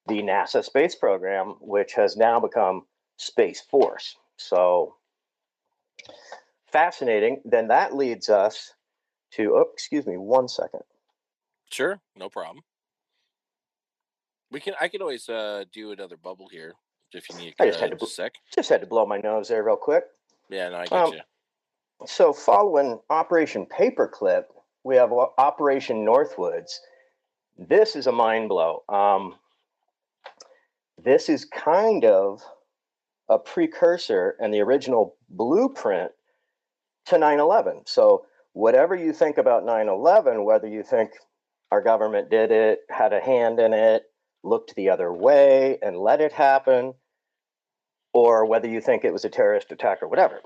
B: the NASA space program, which has now become Space Force. So fascinating. Then that leads us to, excuse me, 1 second.
C: Sure, no problem. I can always do another bubble here if you need.
B: I just had to blow my nose there real quick.
C: Yeah, no, I get you.
B: So following Operation Paperclip, we have Operation Northwoods. This is a mind blow. This is kind of a precursor and the original blueprint to 9/11. So whatever you think about 9/11, whether you think our government did it, had a hand in it, looked the other way and let it happen, or whether you think it was a terrorist attack or whatever,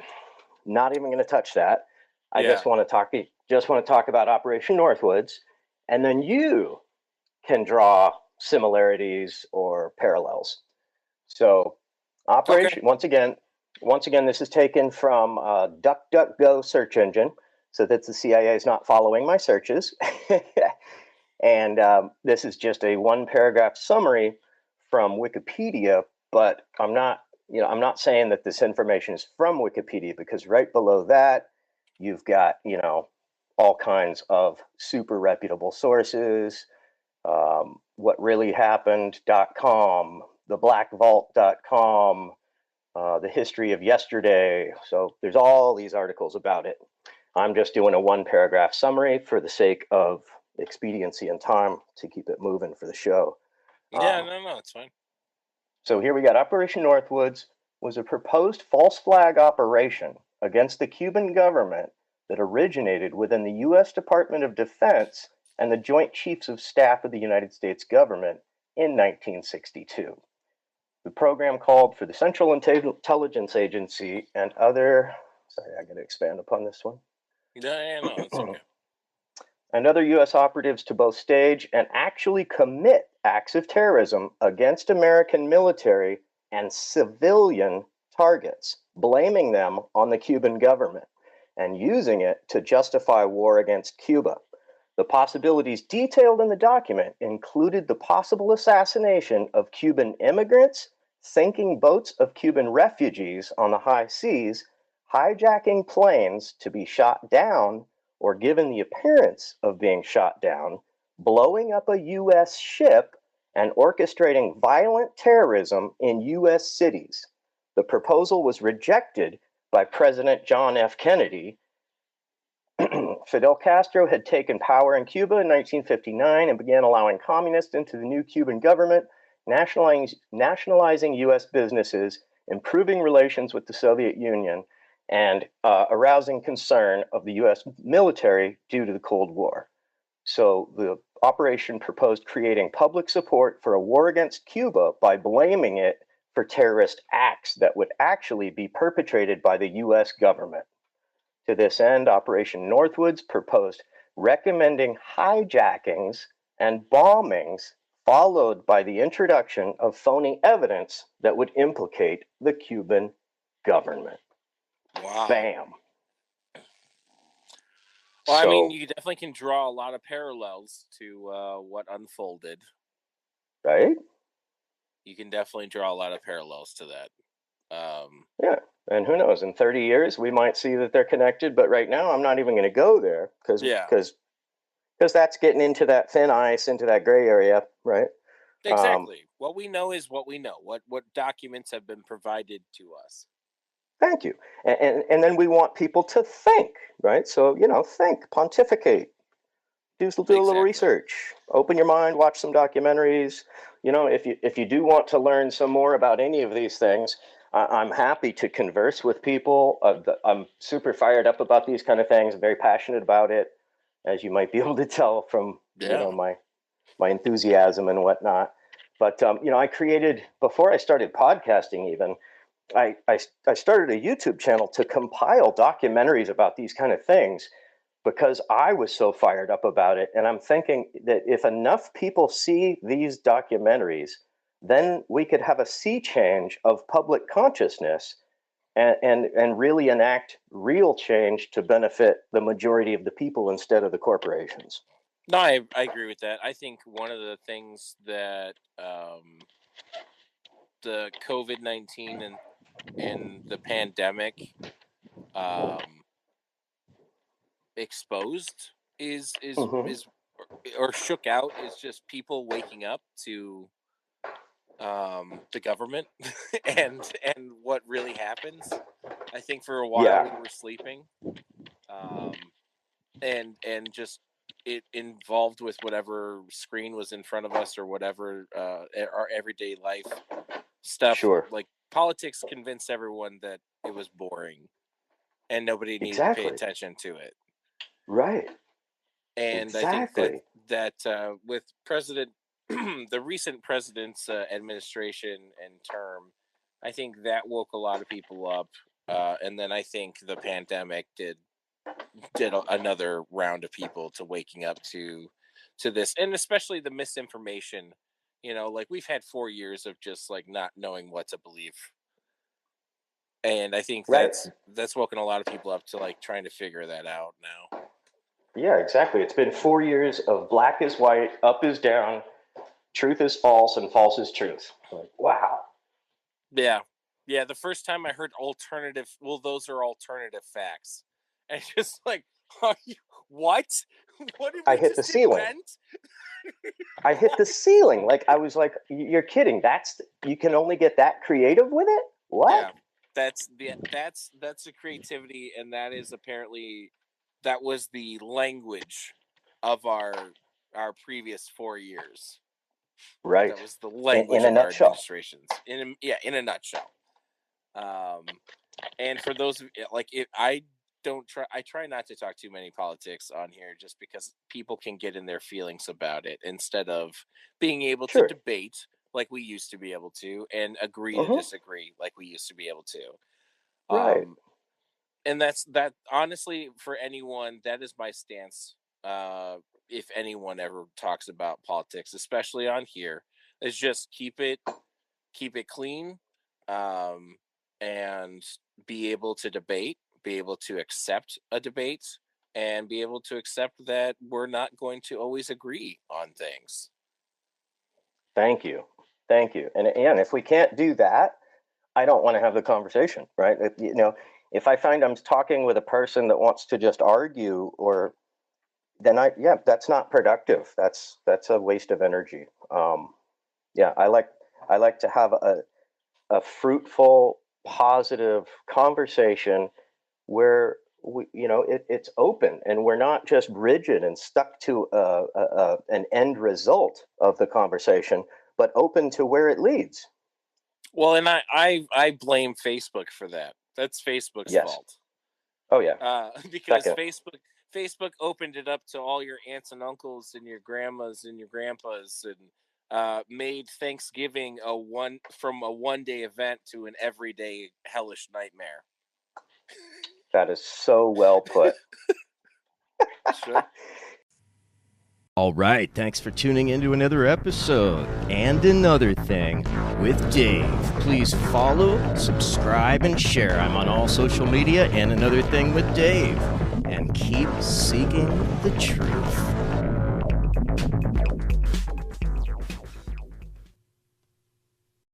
B: not even going to touch that. I just want to talk about Operation Northwoods, and then you can draw similarities or parallels. So, once again, this is taken from DuckDuckGo search engine, so that the CIA is not following my searches. And this is just a one-paragraph summary from Wikipedia, but I'm not saying that this information is from Wikipedia, because right below that, you've got, all kinds of super reputable sources, whatreallyhappened.com, theblackvault.com, the history of yesterday. So there's all these articles about it. I'm just doing a one-paragraph summary for the sake of expediency and time to keep it moving for the show.
C: Yeah, no, it's fine.
B: So here we got Operation Northwoods was a proposed false flag operation against the Cuban government that originated within the U.S. Department of Defense and the Joint Chiefs of Staff of the United States government in 1962. The program called for the Central Intelligence Agency and other... Sorry, I got to expand upon this one.
C: Yeah, no, it's okay.
B: and other U.S. operatives to both stage and actually commit acts of terrorism against American military and civilian targets, blaming them on the Cuban government and using it to justify war against Cuba. The possibilities detailed in the document included the possible assassination of Cuban immigrants, sinking boats of Cuban refugees on the high seas, hijacking planes to be shot down or given the appearance of being shot down, blowing up a U.S. ship, and orchestrating violent terrorism in U.S. cities. The proposal was rejected by President John F. Kennedy. Fidel Castro had taken power in Cuba in 1959 and began allowing communists into the new Cuban government, nationalizing U.S. businesses, improving relations with the Soviet Union, and arousing concern of the U.S. military due to the Cold War. So the operation proposed creating public support for a war against Cuba by blaming it for terrorist acts that would actually be perpetrated by the U.S. government. To this end, Operation Northwoods proposed recommending hijackings and bombings, followed by the introduction of phony evidence that would implicate the Cuban government.
C: Wow.
B: Bam.
C: Well,
B: So,
C: I mean, you definitely can draw a lot of parallels to what unfolded.
B: right?
C: You can definitely draw a lot of parallels to that.
B: Yeah. And who knows, in 30 years, we might see that they're connected. But right now, I'm not even going to go there because that's getting into that thin ice, into that gray area, right?
C: Exactly. What we know is what we know. What documents have been provided to us.
B: Thank you. And then we want people to think, right? So, think, pontificate, do a little research, open your mind, watch some documentaries. If you do want to learn some more about any of these things, I'm happy to converse with people. I'm super fired up about these kind of things. I'm very passionate about it, as you might be able to tell from my enthusiasm and whatnot. But I created, before I started podcasting even, I started a YouTube channel to compile documentaries about these kind of things because I was so fired up about it. And I'm thinking that if enough people see these documentaries, then we could have a sea change of public consciousness and really enact real change to benefit the majority of the people instead of the corporations.
C: No, I agree with that. I think one of the things that the COVID-19 and the pandemic exposed is or shook out is just people waking up to the government and what really happens. I think for a while we were sleeping, and just it involved with whatever screen was in front of us or whatever our everyday life stuff.
B: Sure.
C: Like politics convinced everyone that it was boring and nobody needed to pay attention to it.
B: Right.
C: And
B: exactly.
C: I think that with the recent president's administration and term, I think that woke a lot of people up. And then I think the pandemic did another round of people to waking up to this, and especially the misinformation. Like we've had 4 years of just like not knowing what to believe. And I think that's woken a lot of people up to like trying to figure that out now.
B: Yeah, exactly. It's been 4 years of black is white, up is down, truth is false, and false is truth. Like, wow.
C: Yeah. Yeah, the first time I heard those are alternative facts. And just like, what? What did we
B: I hit the ceiling. I hit the ceiling. Like, I was like, you're kidding. You can only get that creative with it? What?
C: Yeah. That's the creativity, and that is apparently that was the language of our previous 4 years.
B: Right.
C: That was the language
B: in a
C: of
B: nutshell.
C: our administrations. In a nutshell. And for those of like, I try not to talk too many politics on here, just because people can get in their feelings about it instead of being able to debate like we used to be able to, and agree to disagree like we used to be able to.
B: Right.
C: And that honestly, for anyone, that is my stance if anyone ever talks about politics, especially on here, is just keep it clean, and be able to debate, be able to accept a debate, and be able to accept that we're not going to always agree on things.
B: Thank you. And if we can't do that, I don't want to have the conversation, right? If I find I'm talking with a person that wants to just argue, then that's not productive. That's a waste of energy. I like to have a fruitful, positive conversation where it's open and we're not just rigid and stuck to an end result of the conversation, but open to where it leads.
C: Well, and I blame Facebook for that. That's Facebook's fault.
B: Oh yeah.
C: Because Facebook opened it up to all your aunts and uncles and your grandmas and your grandpas, and made Thanksgiving from a one-day event to an everyday hellish nightmare.
B: That is so well put.
C: Sure.
A: All right, thanks for tuning into another episode and another thing with Dave. Please follow, subscribe, and share. I'm on all social media and Another Thing with Dave. And keep seeking the truth.